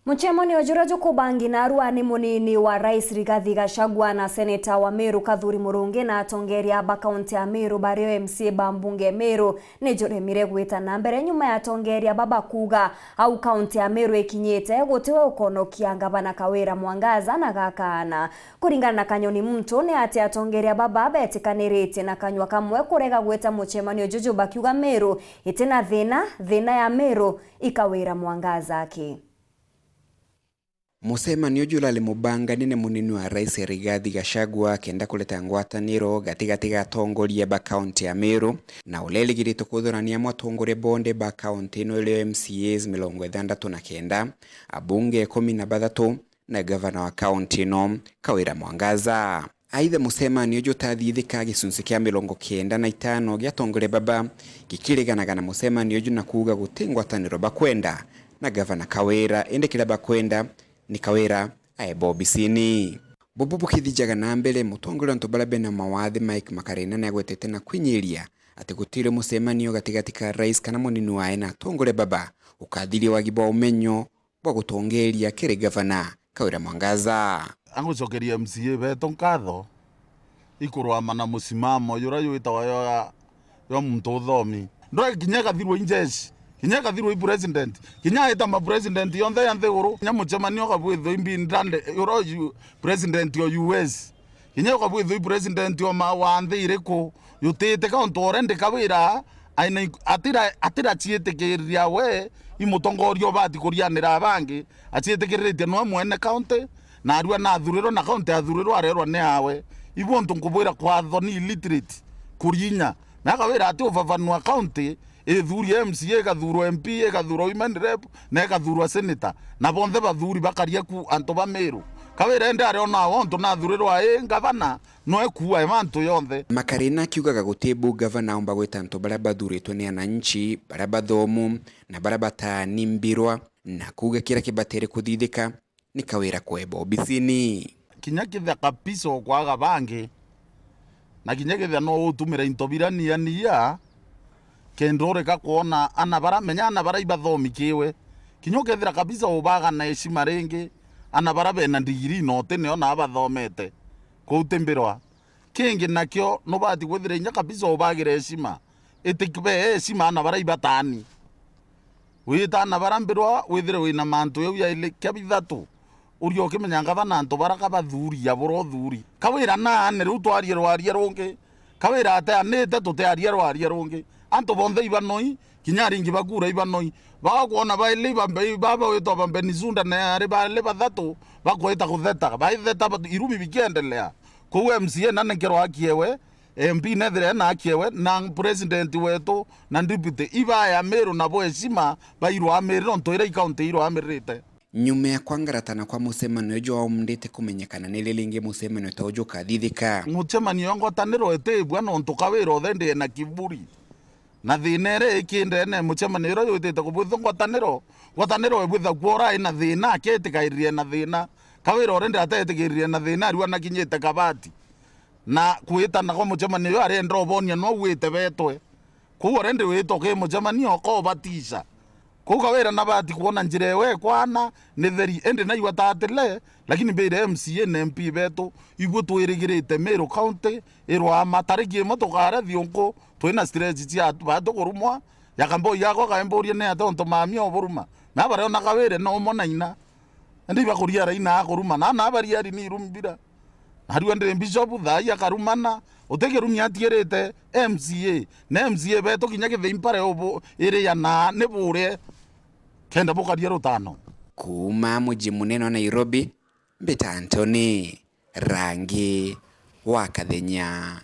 Mucemanio jura jukubangi na aruani munini wa Rais Rigathi Gachagua na Seneta wa Meru Kathuri Murungi na atongeria ba kaunti ya Meru bario MCA bambunge Meru ni juremire gwita na mbere nyuma ya tongeria baba kuga au kaunti ya Meru ikinyite gutiwe ukonokia ngavana Kawira Mwangaza na gakana kuringana na Kanyoni Muntu ni ati atongeria baba betikanirite na kanywa kamwe kurega gwita mucemanio juju bakiuga Meru itina thina ya Meru ikawira Mwangaza aki. Mucemanio jula limubanga nene munini wa Rais Rigathi Gachagua kenda kuleta ngwataniro gati gatongoria ba kaunti ya Meru na uleligirito kuthurania mwatongore bonde ba kaunti no ile MCAs 69 abunge 13 na gavana wa kaunti no Kawira Mwangaza. Aidha mucemanio jutathithika gicunci kia 95 giatongore baba gikireganaga na mucemanio juna kuga gutingwataniro bakwenda na gavana Kawira ende kila bakwenda ni Kawira aebo bisini. Bobo kithijaga na mbele mutongole ntobalabe na mawathi Mike Makarena na gwetete na kwinyiria ati gutire mucemanio gatigati ka rais kana munini wae na tongole baba ukathiri wagibo umenyo bwa gutongeria kire gavana Kawira Mwangaza. Angucokeria MCA beto nkatho ikurwa mana musimamo yura yuitawa yo muntu uthomi ndo kinyaga thirwo injeshi kinyaga thirwo president kinyaga eta president yonthe yanthe uru nya mucemanio kabwitho imbi ndande yuro president yo US kinyaga kabwitho president yo mawanthe iriko yutete ka ontore ndi Kawira aina atira chietekeria we imutongorio bati kurianira abangi achietekeritie no mwene county na arua na thuriro na county athuriro arerwa ne awe ibo ntunkubwira kwa thoni illiterate kurinya na Kawira ati uvavanua county ethuri MCA kathuro MP kathuro women rep na kathuro senator na bonthe bathuri bakaria ku anto ba Meru Kawira ende ari ona wonto na thuriro ae gavana no ekuwa emanto yonthe. Makarena kiugaga gutebu gavana omba gwita anto bara bathuritwe ni ananchi bara bathomu na bara batanimbirwa na kuga kira kibatere kuthithika ni Kawira kwebo bisini kinya kitha kapiso kwa gabange na kinya kitha no utumira intobirania niya kendore ka kuona ana bara menya ana bara ibathomi kiwe kinyoke thira kabisa ubaga na heshima renge ana bara bena ndigiri no tene ona abathomete kuutembirwa kingi nakyo no bati gwithira nya kabisa ubagire heshima etikbe heshima ana bara ibatani wita ana bara mbirwa withire wina mantu yo ya ile kabithatu urio kimenya ngavana anto bara kabathuri ya boro thuri Kawira na ne rutwarie rwarie ronge Kawira ate anete tutearie rwarie ronge anto bonthe ibanoi kinyari ngi bagura ibanoi bakuona baile baba wetu bambe nizunda na ari bale bathatu bakweta kutheta baitheta irumi bikiendelea ku MCA na nkero akiewe MP nethere na akiewe na president wetu na deputy iba ya Meru na bo heshima bairwa Meru ntoire county irwa Merite. Nyume ya kwangaratana kwa mucemanio jo omndete kumenyekana nile linge mucemanio tojo kathithika mucemanio ngotaniro etebwa no Kawira othende na kiburi na thinere ikinde ne mucemanio ro yutete kubutho ngwataniro ebutha kwora ina thina aketikairie na thina Kawira orende atetikairie na thina riwa na kinyete kabati na kuita na kwa mucemanio ari ndro bonia no wite betwe ku orende wito ke mucemanio ko batisha ku Kawira na bati kuona njire we kwana ne theri ende na iwatatele lakini beire MCA na MP beto ibu twirigirite Meru county irwa matariki motokara thionko twina stress cia bato kurumwa yakambo yako kaemborie ne atonto mami oburuma na bare ona Kawira no monaina ndi bakuria raina kuruma na bari ari ni rumbira hariwa ndire bishop thaya karumana utegerumya atierete MCA na MCA beto kinyake the impare obo ire ya na ne bure kenda bokaria rutano kuma muji munene wa Nairobi Mbeta Anthony Rangi wa Kathenya.